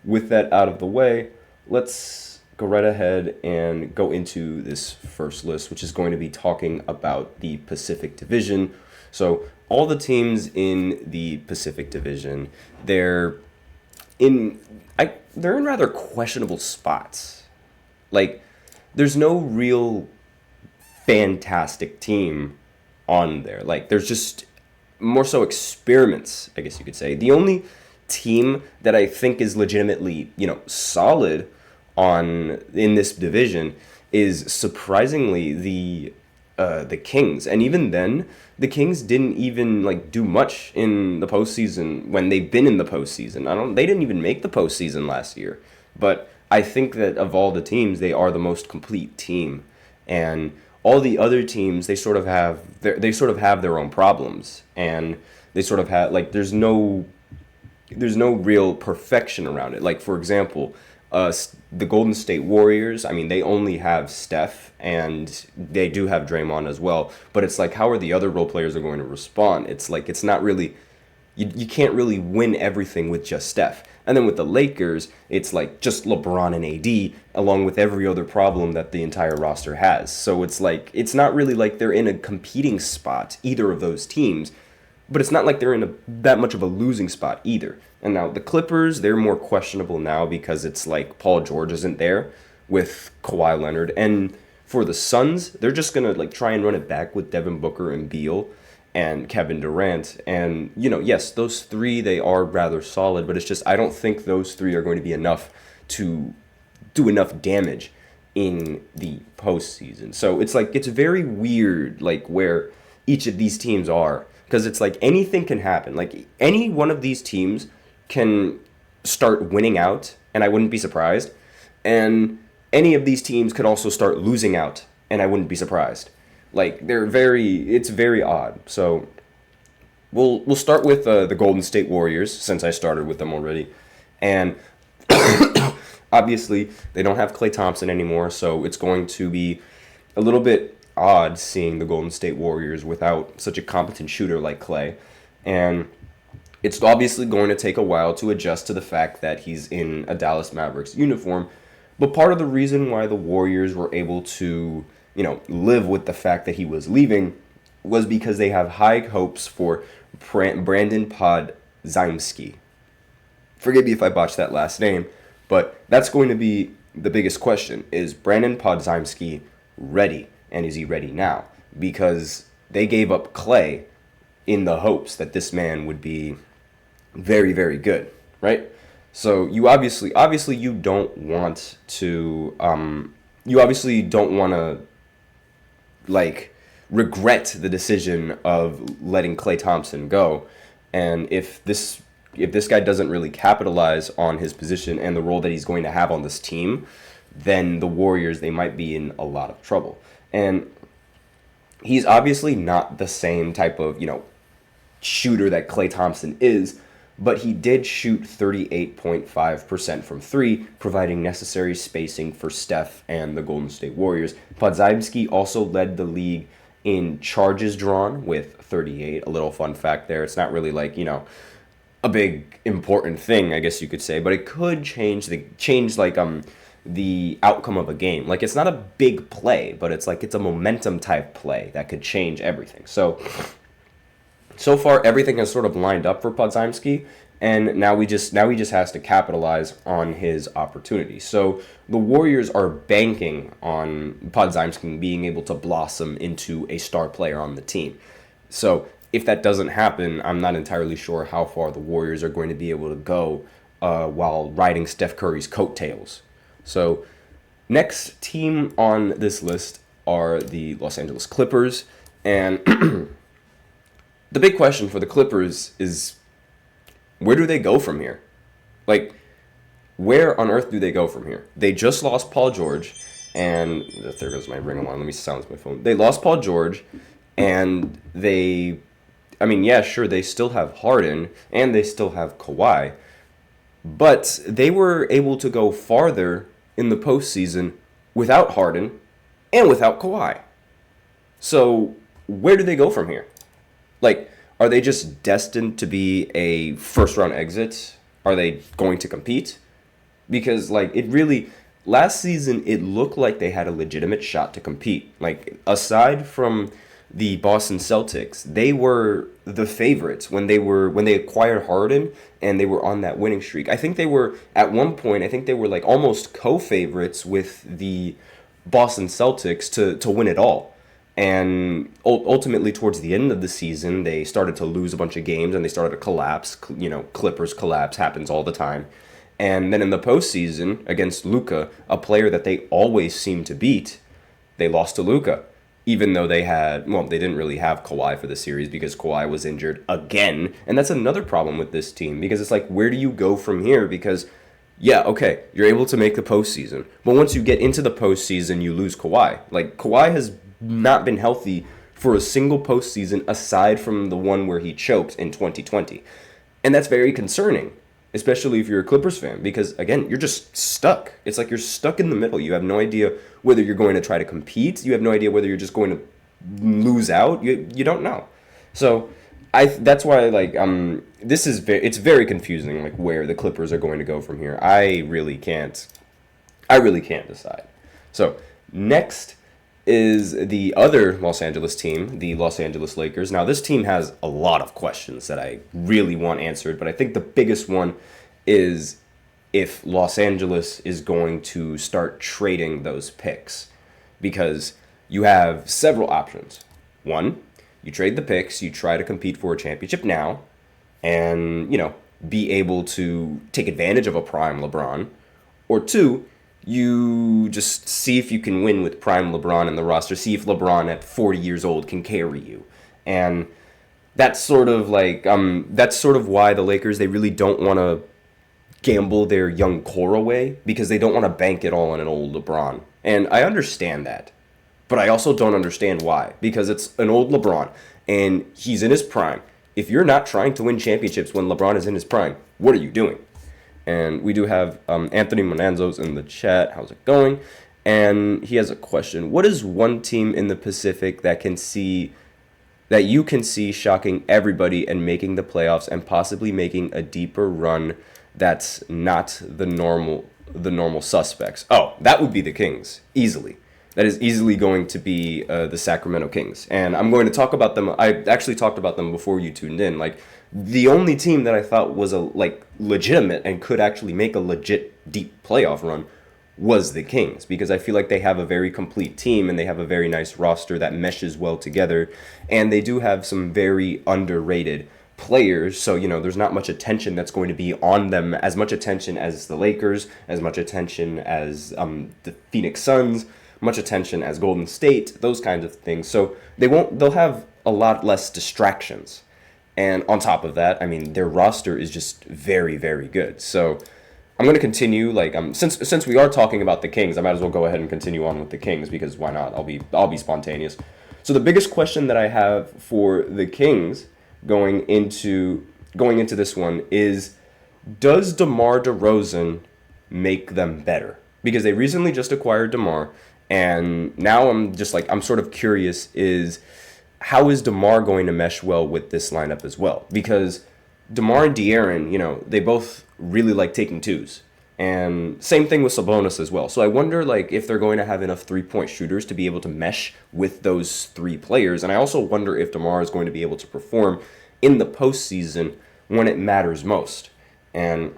with that out of the way, let's go right ahead and go into this first list, which is going to be talking about the Pacific Division. So all the teams in the Pacific Division, they're in they're in rather questionable spots. Like, there's no real fantastic team on there. Like, there's just more so experiments, I guess you could say. The only team that I think is legitimately, solid on in this division is surprisingly the Kings. And even then, the Kings didn't even do much in the postseason when they've been in the postseason. They didn't even make the postseason last year. But I think that of all the teams, they are the most complete team. And all the other teams, they sort of have their own problems, and they sort of have there's no real perfection around it. Like, for example, the Golden State Warriors, I mean, they only have Steph, and they do have Draymond as well. But it's like, how are the other role players are going to respond? It's like, it's not really, you can't really win everything with just Steph. And then with the Lakers, it's like just LeBron and AD, along with every other problem that the entire roster has. So it's like, it's not really like they're in a competing spot, either of those teams. But it's not like they're in that much of a losing spot either. And now the Clippers, they're more questionable now because it's like Paul George isn't there with Kawhi Leonard. And for the Suns, they're just going to try and run it back with Devin Booker and Beal and Kevin Durant. And, yes, those three, they are rather solid, but it's just, I don't think those three are going to be enough to do enough damage in the postseason. So it's very weird, where each of these teams are. Because it's like anything can happen. Like, any one of these teams can start winning out, and I wouldn't be surprised. And any of these teams could also start losing out, and I wouldn't be surprised. It's very odd. So we'll start with the Golden State Warriors, since I started with them already. And obviously, they don't have Klay Thompson anymore, so it's going to be a little bit odd seeing the Golden State Warriors without such a competent shooter like Klay. And it's obviously going to take a while to adjust to the fact that he's in a Dallas Mavericks uniform. But part of the reason why the Warriors were able to, live with the fact that he was leaving was because they have high hopes for Brandon Podziemski. Forgive me if I botched that last name, but that's going to be the biggest question. Is Brandon Podziemski ready? And is he ready now? Because they gave up Klay in the hopes that this man would be very, very good, right? So you obviously you don't want to regret the decision of letting Klay Thompson go. And if this guy doesn't really capitalize on his position and the role that he's going to have on this team, then the Warriors, they might be in a lot of trouble. And he's obviously not the same type of, shooter that Klay Thompson is, but he did shoot 38.5% from three, providing necessary spacing for Steph and the Golden State Warriors. Podziemski also led the league in charges drawn with 38. A little fun fact there. It's not really a big important thing, I guess you could say, but it could change the outcome of a game. Like, it's not a big play, but it's a momentum type play that could change everything. So far everything has sort of lined up for Podziemski, and now he just has to capitalize on his opportunity. So the Warriors are banking on Podziemski being able to blossom into a star player on the team. So if that doesn't happen, I'm not entirely sure how far the Warriors are going to be able to go while riding Steph Curry's coattails. So next team on this list are the Los Angeles Clippers. And the big question for the Clippers is, where do they go from here? Where on earth do they go from here? They just lost Paul George, and there goes my ring alarm. Let me silence my phone. They lost Paul George, and they still have Harden, and they still have Kawhi, but they were able to go farther in the postseason without Harden and without Kawhi. So where do they go from here? Are they just destined to be a first-round exit? Are they going to compete? because like it really last season it looked like they had a legitimate shot to compete. Like aside from the Boston Celtics, they were the favorites when they acquired Harden and they were on that winning streak. I think they were at one point. I think they were like almost co-favorites with the Boston Celtics to win it all. And ultimately, towards the end of the season, they started to lose a bunch of games and they started to collapse. You know, Clippers collapse happens all the time. And then in the postseason against Luka, a player that they always seem to beat, they lost to Luka. Even though they didn't really have Kawhi for the series because Kawhi was injured again. And that's another problem with this team because it's like, where do you go from here? Because, yeah, okay, you're able to make the postseason. But once you get into the postseason, you lose Kawhi. Like, Kawhi has not been healthy for a single postseason aside from the one where he choked in 2020. And that's very concerning, especially if you're a Clippers fan, because, again, you're just stuck. It's like you're stuck in the middle. You have no idea whether you're going to try to compete. You have no idea whether you're just going to lose out. You don't know. So that's why, like, it's very confusing, like, where the Clippers are going to go from here. I really can't decide. So next is the other Los Angeles team, the Los Angeles Lakers. Now, this team has a lot of questions that I really want answered, but I think the biggest one is if Los Angeles is going to start trading those picks, because you have several options. One, you trade the picks, you try to compete for a championship now, and, you know, be able to take advantage of a prime LeBron. Or two, you just see if you can win with prime LeBron in the roster. See if LeBron at 40 years old can carry you. And that's sort of why the Lakers, they really don't want to gamble their young core away because they don't want to bank it all on an old LeBron. And I understand that. But I also don't understand why. Because it's an old LeBron and he's in his prime. If you're not trying to win championships when LeBron is in his prime, what are you doing? And we do have Anthony Monanzo's in the chat. How's it going? And he has a question. What is one team in the Pacific that you can see shocking everybody and making the playoffs and possibly making a deeper run that's not the normal suspects? Oh, that would be the Kings, easily. That is easily going to be the Sacramento Kings. And I'm going to talk about them. I actually talked about them before you tuned in. Like, the only team that I thought was legitimate and could actually make a legit deep playoff run was the Kings, because I feel like they have a very complete team and they have a very nice roster that meshes well together, and they do have some very underrated players. So, you know, there's not much attention that's going to be on them, as much attention as the Lakers, as much attention as the Phoenix Suns, much attention as Golden State, those kinds of things. So they'll have a lot less distractions. And on top of that, I mean, their roster is just very, very good. So I'm going to continue, since we are talking about the Kings, I might as well go ahead and continue on with the Kings, because why not? I'll be spontaneous. So the biggest question that I have for the Kings going into this one is, does DeMar DeRozan make them better? Because they recently just acquired DeMar, and now I'm sort of curious, how is DeMar going to mesh well with this lineup as well? Because DeMar and De'Aaron, you know, they both really like taking twos. And same thing with Sabonis as well. So I wonder, if they're going to have enough three-point shooters to be able to mesh with those three players. And I also wonder if DeMar is going to be able to perform in the postseason when it matters most. And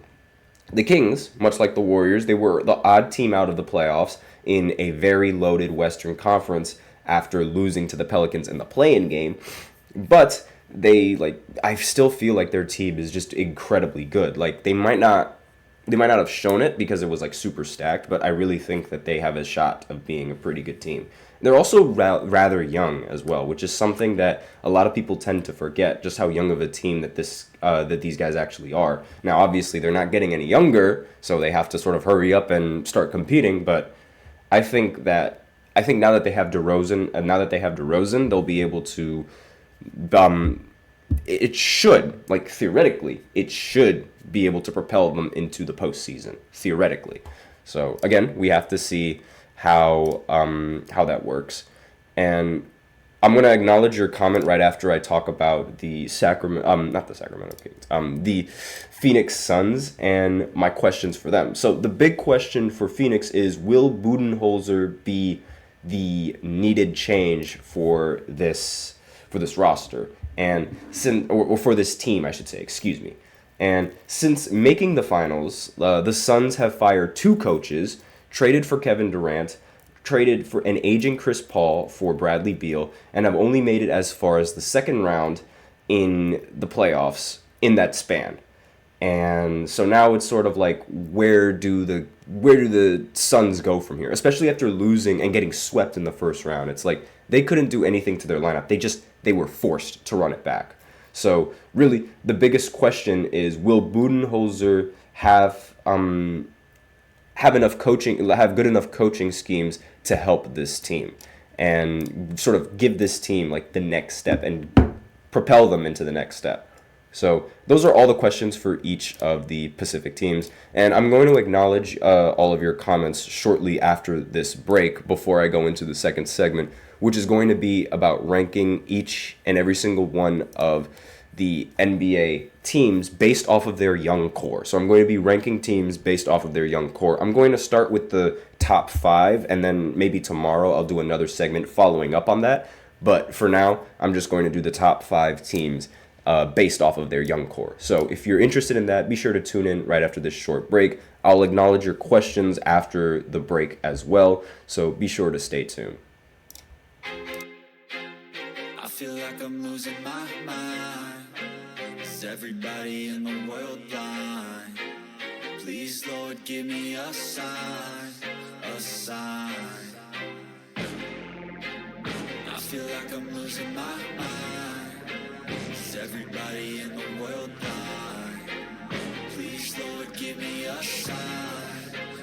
the Kings, much like the Warriors, they were the odd team out of the playoffs in a very loaded Western Conference after losing to the Pelicans in the play-in game. But I still feel like their team is just incredibly good. They might not have shown it because it was super stacked, but I really think that they have a shot of being a pretty good team. They're also rather young as well, which is something that a lot of people tend to forget, just how young of a team that these guys actually are. Now, obviously, they're not getting any younger, so they have to sort of hurry up and start competing, but I think now that they have DeRozan, they'll be able to, it should, theoretically, it should be able to propel them into the postseason, theoretically. So, again, we have to see how that works. And I'm going to acknowledge your comment right after I talk about the not the Sacramento Kings, the Phoenix Suns and my questions for them. So the big question for Phoenix is, will Budenholzer be the needed change for this roster and or for this team, I should say, excuse me. And since making the finals, the Suns have fired 2 coaches, traded for Kevin Durant, traded for an aging Chris Paul for Bradley Beal, and have only made it as far as the second round in the playoffs in that span. And so now it's sort of like, where do the Suns go from here? Especially after losing and getting swept in the first round. It's like they couldn't do anything to their lineup. They were forced to run it back. So really, the biggest question is, will Budenholzer have good enough coaching schemes to help this team and sort of give this team like the next step and propel them into the next step. So those are all the questions for each of the Pacific teams, and I'm going to acknowledge all of your comments shortly after this break before I go into the second segment, which is going to be about ranking each and every single one of the NBA teams based off of their young core. So I'm going to be ranking teams based off of their young core. I'm going to start with the top 5, and then maybe tomorrow I'll do another segment following up on that. But for now, I'm just going to do the top 5 teams based off of their young core. So if you're interested in that, be sure to tune in right after this short break. I'll acknowledge your questions after the break as well, so be sure to stay tuned. I feel like I'm losing my mind. Is everybody in the world blind? Please, Lord, give me a sign, a sign. I feel like I'm losing my mind. Is everybody in the world blind? Please, Lord, give me a sign,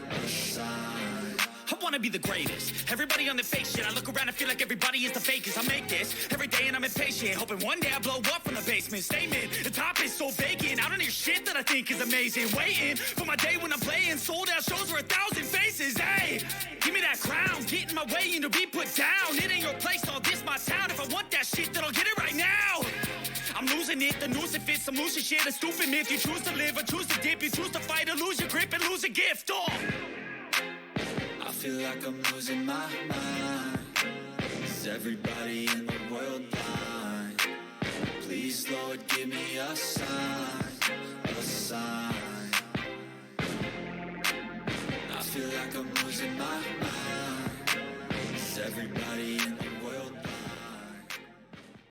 a sign. I wanna be the greatest. Everybody on the fake shit. I look around and feel like everybody is the fakest. I make this every day and I'm impatient, hoping one day I blow up from the basement. Statement, the top is so vacant. I don't hear shit that I think is amazing. Waiting for my day when I'm playing sold out shows for 1,000 faces. Hey, give me that crown, get in my way and to be put down. It ain't your place, all this my town. If I want that shit, then I'll get it right now. I'm losing it, the noose it fits. I'm losing shit, a stupid myth. You choose to live or choose to dip. You choose to fight or lose your grip and lose a gift. Oh. I feel like I'm losing my mind. Is everybody in the world blind? Please, Lord, give me a sign, a sign. I feel like I'm losing my mind. Is everybody in